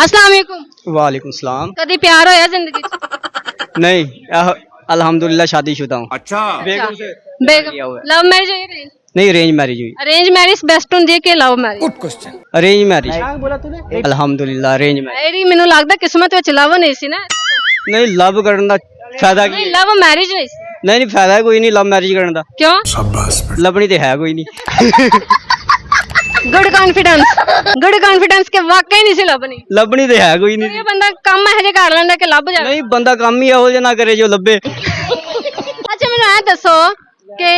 अस्सलाम वालेकुम। वालेकुम सलाम। कदी प्यार होया जिंदगी च? नहीं अल्हम्दुलिल्लाह शादीशुदा हूँ। अच्छा बेगम से बेगम किया हुआ है। लव मैरिज है अरेंज? नहीं अरेंज मैरिज हुई। अरेंज मैरिज बेस्ट ਹੁੰਦੀ ਹੈ ਕਿ love marriage? Good question. Arrange marriage अल्हम्दुलिल्लाह अरेंज मैरिज। ਮੇਰੀ ਮੈਨੂੰ ਲੱਗਦਾ ਕਿਸਮਤ ਵਿੱਚ ਲਵ ਨਹੀਂ ਸੀ ਨਾ। नहीं लव करने ਦਾ फायदा की ਨਹੀਂ है? ਲਵ ਮੈਰਿਜ ਨਹੀਂ ਸੀ। नहीं फायदा कोई नहीं लव मैरिज करने ਦਾ। ਕਿਉਂ? लभनी तो है कोई नहीं। ਗੁੱਡ ਕੌਨਫੀਡੈਂਸ ਕਿ ਵਾਕਈ ਨਹੀਂ ਸੀ ਲੱਭਣੀ। लभनी तो है कोई नहीं। ਇਹ ਬੰਦਾ ਕੰਮ ਇਹੋ ਜਿਹਾ ਕਰ ਲੈਂਦਾ ਕਿ ਲੱਭ ਜਾਵੇ। नहीं बंदा काम ही ਇਹੋ ਜਿਹਾ ਨਾ ਕਰੇ ਜੋ ਲੱਭੇ। ਅੱਛਾ ਮੈਨੂੰ ਇਹ ਦੱਸੋ ਕਿ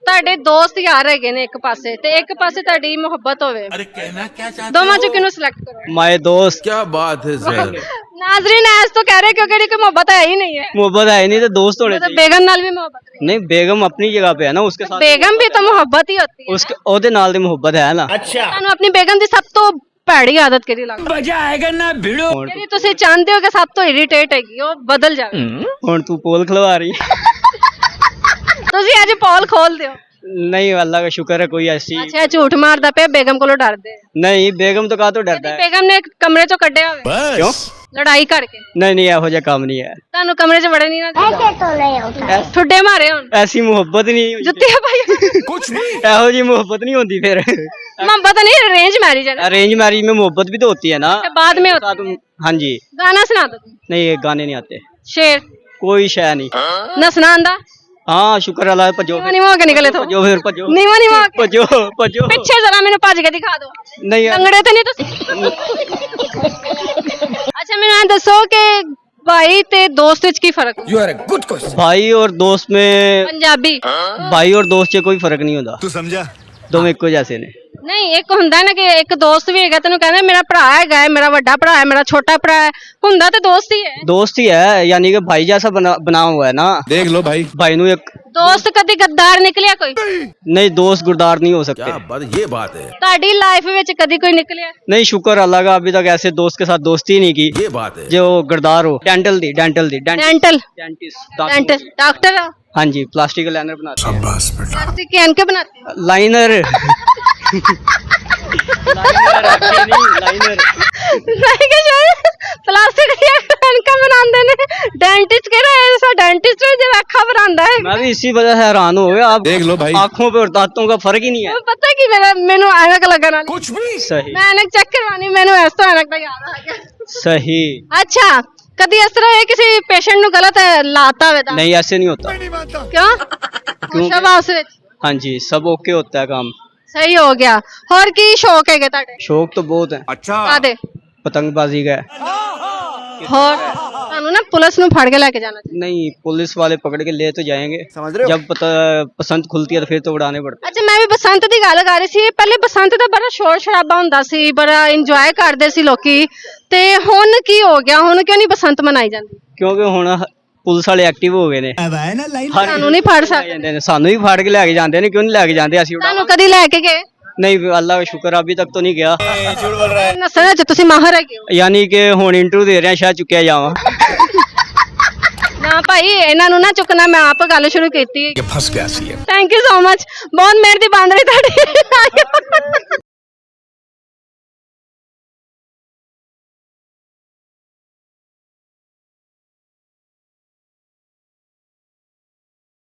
ਤੁਹਾਡੇ ਦੋਸਤ ਯਾਰ ਹੈਗੇ ਨੇ ਇੱਕ ਪਾਸੇ ਤੇ ਇੱਕ ਪਾਸੇ ਤੁਹਾਡੀ ਮੁਹੱਬਤ ਹੋਵੇ, अरे कहना क्या चाहते ਦੋਵਾਂ ਚੋਂ ਕਿਹਨੂੰ ਸਿਲੈਕਟ ਕਰੋ? माए दोस्त क्या बात है सर। नाजरीन ऐस तो कह रहे क्योंकि इनकी कोई मोहब्बत है ही नहीं है। मोहब्बत है नहीं तो दोस्त होने मतलब चाहिए। बेगम नाल भी मोहब्बत नहीं। नहीं बेगम अपनी जगह पे है ना उसके साथ। बेगम भी तो मोहब्बत ही होती है। उसके ओदे नाल दी मोहब्बत है ना। ਤੁਹਾਨੂੰ ਆਪਣੀ ਬੇਗਮ ਦੀ ਸਭ ਤੋਂ ਭੈੜੀ ਆਦਤ ਕਿਹੜੀ ਲੱਗਦੀ? मजा आएगा ना भिड़ो। ਜਿਹੜੀ ਤੁਸੀਂ ਚਾਹੁੰਦੇ ਹੋ ਕਿ ਸਭ ਤੋਂ ਇਰੀਟੇਟ ਹੈਗੀ ਉਹ ਬਦਲ ਜਾਵੇ। ਹੁਣ ਤੂੰ ਪੋਲ ਖਲਵਾ ਰਹੀ। ਤੁਸੀਂ ਅੱਜ ਪੋਲ ਖੋਲ ਦਿਓ। नहीं अल्लाह का शुक्र है कोई ऐसी ਅੱਛਾ ਇਹ ਝੂਠ ਮਾਰਦਾ ਪਿਆ ਬੇਗਮ ਕੋਲੋਂ ਡਰਦੇ ਆ। नहीं बेगम तो कहा तो डरता है। ਬੇਗਮ ਨੇ ਕਮਰੇ ਚੋਂ ਕੱਢਿਆ ਹੋਵੇ क्यों? ਲੜਾਈ ਕਰਕੇ, नहीं ਇਹੋ ਜਿਹਾ ਕੰਮ नहीं है। ਤੁਹਾਨੂੰ ਕਮਰੇ 'ਚ ਵੜੇ ਨਹੀਂ ਨਾ ਦਿੱਤਾ, ਠੁੱਡੇ ਮਾਰੇ ਹੁਣ, ऐसी मोहब्बत नहीं होती। ਜੁੱਤੀਆਂ ਪਾਈ। कुछ भी। ਇਹੋ ਜਿਹੀ मोहब्बत नहीं होती फिर। मोहब्बत नहीं अरेंज मैरिज है ना, अरेंज मैरिज में मोहब्बत भी तो होती है ना। बाद में होता है। हाँ जी। गाना सुना दो तुम। नहीं ये गाने नहीं आते शेर कोई शय नहीं। नसना आंदा? हाँ शुक्र अल्लाह भजो नीवा हो के निकले तो भजो फिर भजो नीवा हो के। भजो भजो पिछे जरा मैंने भज के दिखा दो, नहीं लंगड़े तो नहीं तुसी? अच्छा मैंने दसो कि भाई ते दोस्त विच की फर्क? You are a good question. भाई और दोस्त में पंजाबी भाई और दोस्त से कोई फर्क नहीं होता। तू समझा। दोनों ਇੱਕੋ जैसे ने। नहीं एक ਹੁੰਦਾ ना कि एक दोस्त भी हैगा तेनू कहना मेरा भरा हैगा है, मेरा बड़ा भरा है, मेरा छोटा भरा है, ਹੁੰਦਾ तो दोस्त ही है। दोस्त ही है यानी कि भाई जैसा बना हुआ है ना। देख लो भाई। भाई नु एक दोस्त कदी गद्दार निकलिया कोई? नहीं दोस्त गुरदार नहीं हो सकते। क्या बात ये बात है। ਤੁਹਾਡੀ ਲਾਈਫ ਵਿੱਚ ਕਦੀ ਕੋਈ ਨਿਕਲਿਆ? नहीं शुक्र अल्लाह का अभी तक ऐसे दोस्त के साथ दोस्ती ही नहीं की ये बात है। जो गरदार हो। डेंटल दी डेंटल डेंटिस्ट डेंटिस्ट डॉक्टर हो? हाँ जी प्लास्टिक का लाइनर बनाते हैं। प्लास्टिक के एनके बनाते हो? लाइनर लाइनर नहीं कि शायद प्लास्टिक के एनका बनाते ने डेंटिस्ट कह रहे हैं, डेंटिस्ट जो अखा बनाता है। मैं भी इसी वजह से हैरान हो गया। आप देख लो भाई। आंखों पे और दांतों का फर्क ही नहीं है। पता कि मेनू ऐनक लगन वाली, कुछ भी। सही मैं ऐनक चेक करवानी, मेनू इस तो ऐनक दा याद आ गया। सही। अच्छा कदी इस तरह है किसी पेशेंट नु गलत लाता होवे? नहीं ऐसे नहीं होता। क्यों? क्यों? शाबाश विच हाँ जी सब ओके होता है काम। सही हो गया। और की शौक है ਤੁਹਾਡੇ? शौक तो बहुत है। अच्छा। ਕਾਦੇ? पतंगबाजी का है। ਹੋਰ ਤੁਹਾਨੂੰ ਨਾ ਪੁਲਿਸ ਨੂੰ ਫੜ ਕੇ ਲੈ ਕੇ ਜਾਣਾ ਚਾਹੀਦਾ। नहीं पुलिस वाले पकड़ के ले तो जाएंगे। समझ रहे हो? जब पसंद खुलती है तो फिर तो उड़ाने पड़ते हैं। ਅੱਛਾ ਮੈਂ ਵੀ ਬਸੰਤ ਦੀ ਗੱਲ ਕਰ ਰਹੀ ਸੀ। ਪਹਿਲੇ ਬਸੰਤ ਦਾ ਬੜਾ ਸ਼ੋਰ ਸ਼ਰਾਬਾ ਹੁੰਦਾ ਸੀ, ਬੜਾ ਇੰਜੋਏ ਕਰਦੇ ਸੀ ਲੋਕੀ, ਤੇ ਹੁਣ ਕੀ ਹੋ ਗਿਆ? ਹੁਣ ਕਿਉਂ ਨਹੀਂ ਬਸੰਤ ਮਨਾਈ ਜਾਂਦੀ? क्योंकि हुण पुलिस वाले एक्टिव हो गए ने। ਤੁਹਾਨੂੰ ਨਹੀਂ ਫੜ ਸਕਦੇ? सानू ही फाड़ के लेके जाते हैं। क्यों नहीं लेके जाते ਅਸੀਂ ਤੁਹਾਨੂੰ ਕਦੀ ਲੈ ਕੇ ਗਏ? नहीं अल्लाह का शुक्र अभी तक तो नहीं गया। ਨਸਣਾ ਚ ਤੁਸੀਂ ਮਾਹਰ ਹੈਗੇ ਹੋ यानी कि हुण इंटरव्यू दे रहे हैं शायद चुक्या जावां। ਨਾ ਭਾਈ ਇਹਨਾਂ ਨੂੰ ਨਾ ਚੁੱਕਣਾ, ਮੈਂ ਆਪ ਗੱਲ ਸ਼ੁਰੂ ਕੀਤੀ। ये फंस गया सी है। Thank you so much. ਬਹੁਤ ਮਿਹਨਤੀ ਬਣ ਰਹੀ ਤੁਹਾਡੀ।